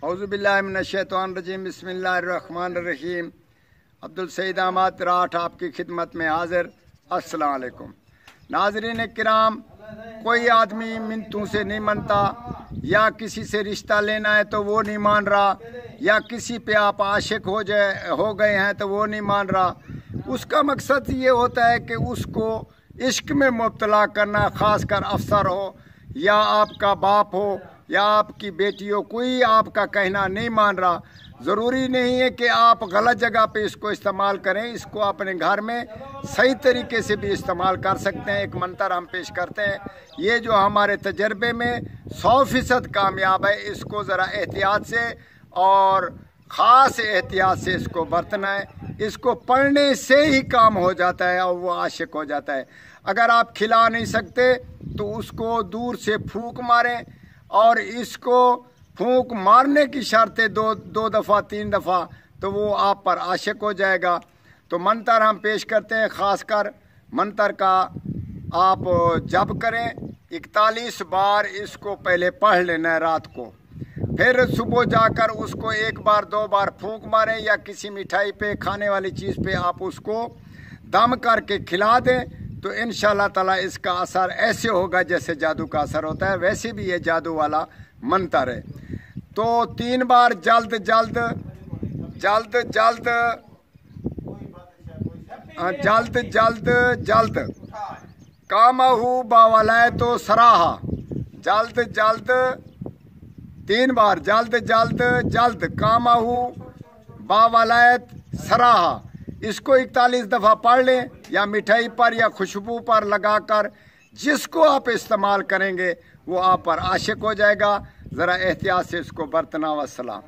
औज़ुबिल्लाहिमिनश्शैतानिर्रजीम बिस्मिल्लाहिर्रहमानिर्रहीम। अब्दुल सईद अहमद राठ आपकी खिदमत में हाजिर। अस्सलाम वालेकुम नाज़रीन किराम, कोई आदमी मिन्नतों से नहीं मनता, या किसी से रिश्ता लेना है तो वो नहीं मान रहा, या किसी पे आप आशिक हो गए हैं तो वो नहीं मान रहा। उसका मकसद ये होता है कि उसको इश्क में मुब्तला करना, ख़ासकर अफसर हो या आपका बाप हो या आपकी बेटी हो, कोई आपका कहना नहीं मान रहा। ज़रूरी नहीं है कि आप गलत जगह पे इसको इस्तेमाल करें, इसको अपने घर में सही तरीके से भी इस्तेमाल कर सकते हैं। एक मंतर हम पेश करते हैं, ये जो हमारे तजर्बे में 100% कामयाब है। इसको ज़रा एहतियात से और ख़ास एहतियात से इसको बरतना है। इसको पढ़ने से ही काम हो जाता है और वो आशिक हो जाता है। अगर आप खिला नहीं सकते तो उसको दूर से फूंक मारें, और इसको फूंक मारने की शर्त है दो दफ़ा 3 दफ़ा, तो वो आप पर आशिक हो जाएगा। तो मंतर हम पेश करते हैं, ख़ासकर मंतर का आप जब करें 41 बार इसको पहले पढ़ लेना है रात को, फिर सुबह जाकर उसको 1 बार 2 बार फूंक मारें, या किसी मिठाई पे खाने वाली चीज़ पे आप उसको दम करके खिला दें, तो इंशाअल्लाह ताला इसका असर ऐसे होगा जैसे जादू का असर होता है। वैसे भी ये जादू वाला मंतर है। तो 3 बार जल्द जल्द जल्द जल्द जल्द जल्द जल्द कामहू बावलाय तो सराहा, जल्द जल्द 3 बार जल्द जल्द जल्द कामहू बावलायत सराहा। इसको 41 दफ़ा पढ़ लें, या मिठाई पर या खुशबू पर लगाकर जिसको आप इस्तेमाल करेंगे वो आप पर आशिक हो जाएगा। ज़रा एहतियात से इसको बरतना। वस्सलाम।